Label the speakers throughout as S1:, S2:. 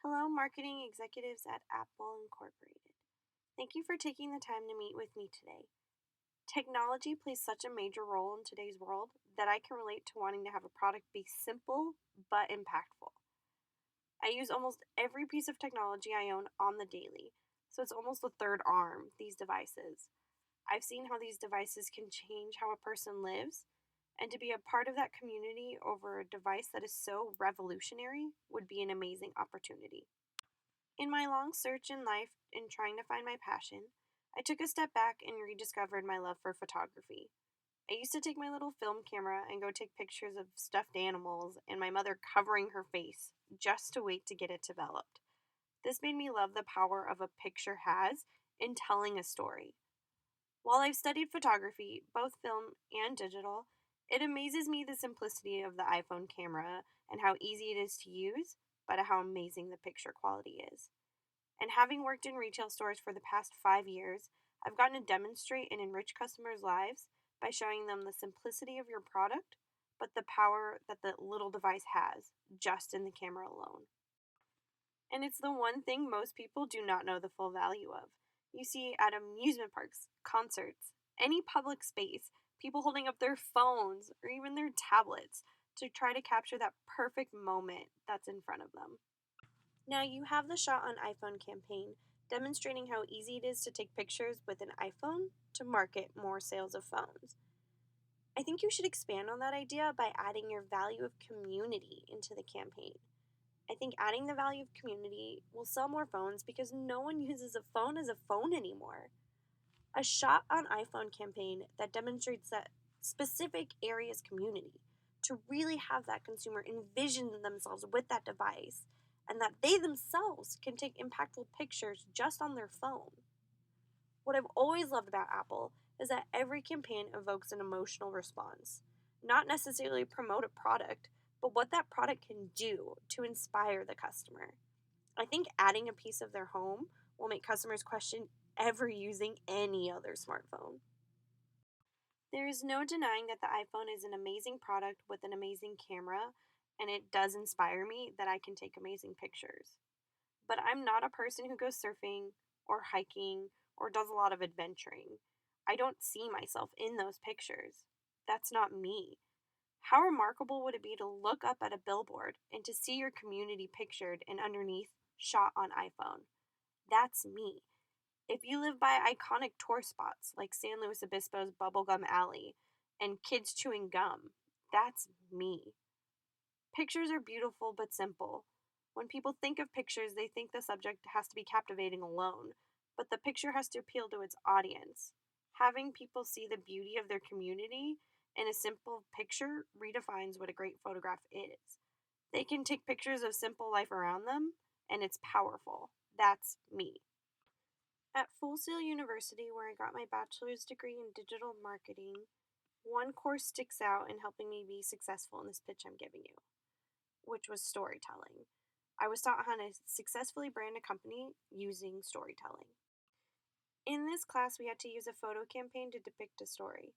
S1: Hello, marketing executives at Apple Incorporated. Thank you for taking the time to meet with me today. Technology plays such a major role in today's world that I can relate to wanting to have a product be simple but impactful. I use almost every piece of technology I own on the daily, so it's almost a third arm, these devices. I've seen how these devices can change how a person lives, and to be a part of that community over a device that is so revolutionary would be an amazing opportunity. In my long search in life in trying to find my passion, I took a step back and rediscovered my love for photography. I used to take my little film camera and go take pictures of stuffed animals and my mother covering her face just to wait to get it developed. This made me love the power of a picture has in telling a story. While I've studied photography, both film and digital, it amazes me the simplicity of the iPhone camera and how easy it is to use, but how amazing the picture quality is. And having worked in retail stores for the past 5 years, I've gotten to demonstrate and enrich customers' lives by showing them the simplicity of your product, but the power that the little device has just in the camera alone. And it's the one thing most people do not know the full value of. You see at amusement parks, concerts, any public space, people holding up their phones or even their tablets to try to capture that perfect moment that's in front of them. Now, you have the Shot on iPhone campaign demonstrating how easy it is to take pictures with an iPhone to market more sales of phones. I think you should expand on that idea by adding your value of community into the campaign. I think adding the value of community will sell more phones because no one uses a phone as a phone anymore. A Shot on iPhone campaign that demonstrates that specific area's community to really have that consumer envision themselves with that device and that they themselves can take impactful pictures just on their phone. What I've always loved about Apple is that every campaign evokes an emotional response, not necessarily promote a product, but what that product can do to inspire the customer. I think adding a piece of their home will make customers question ever using any other smartphone. There is no denying that the iPhone is an amazing product with an amazing camera, and it does inspire me that I can take amazing pictures. But I'm not a person who goes surfing or hiking or does a lot of adventuring. I don't see myself in those pictures. That's not me. How remarkable would it be to look up at a billboard and to see your community pictured and underneath Shot on iPhone? That's me. If you live by iconic tour spots like San Luis Obispo's Bubblegum Alley and kids chewing gum, that's me. Pictures are beautiful but simple. When people think of pictures, they think the subject has to be captivating alone, but the picture has to appeal to its audience. Having people see the beauty of their community in a simple picture redefines what a great photograph is. They can take pictures of simple life around them, and it's powerful. That's me. At Full Sail University, where I got my bachelor's degree in digital marketing, one course sticks out in helping me be successful in this pitch I'm giving you, which was storytelling. I was taught how to successfully brand a company using storytelling. In this class, we had to use a photo campaign to depict a story.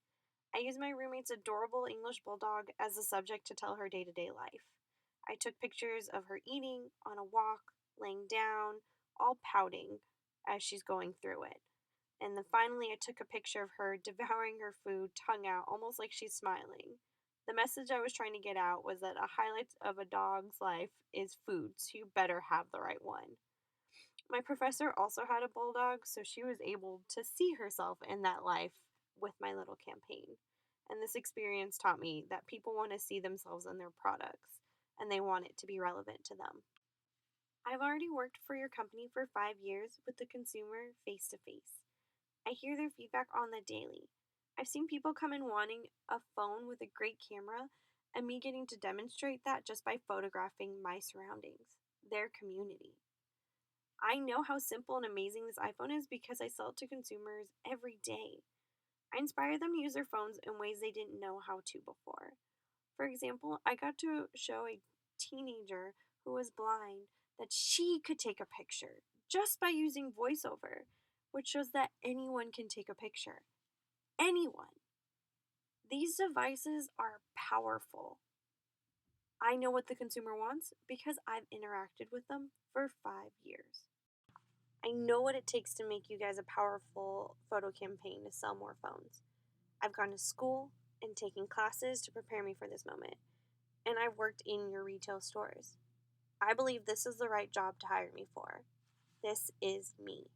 S1: I used my roommate's adorable English bulldog as the subject to tell her day to day life. I took pictures of her eating, on a walk, laying down, all pouting as she's going through it. And then finally, I took a picture of her devouring her food, tongue out, almost like she's smiling. The message I was trying to get out was that a highlight of a dog's life is food, so you better have the right one. My professor also had a bulldog, so she was able to see herself in that life with my little campaign. And this experience taught me that people want to see themselves in their products, and they want it to be relevant to them. I've already worked for your company for 5 years with the consumer face to face. I hear their feedback on the daily. I've seen people come in wanting a phone with a great camera, and me getting to demonstrate that just by photographing my surroundings, their community. I know how simple and amazing this iPhone is because I sell it to consumers every day. I inspire them to use their phones in ways they didn't know how to before. For example, I got to show a teenager who was blind that she could take a picture just by using voiceover, which shows that anyone can take a picture. Anyone. These devices are powerful. I know what the consumer wants because I've interacted with them for 5 years. I know what it takes to make you guys a powerful photo campaign to sell more phones. I've gone to school and taken classes to prepare me for this moment, and I've worked in your retail stores. I believe this is the right job to hire me for. This is me.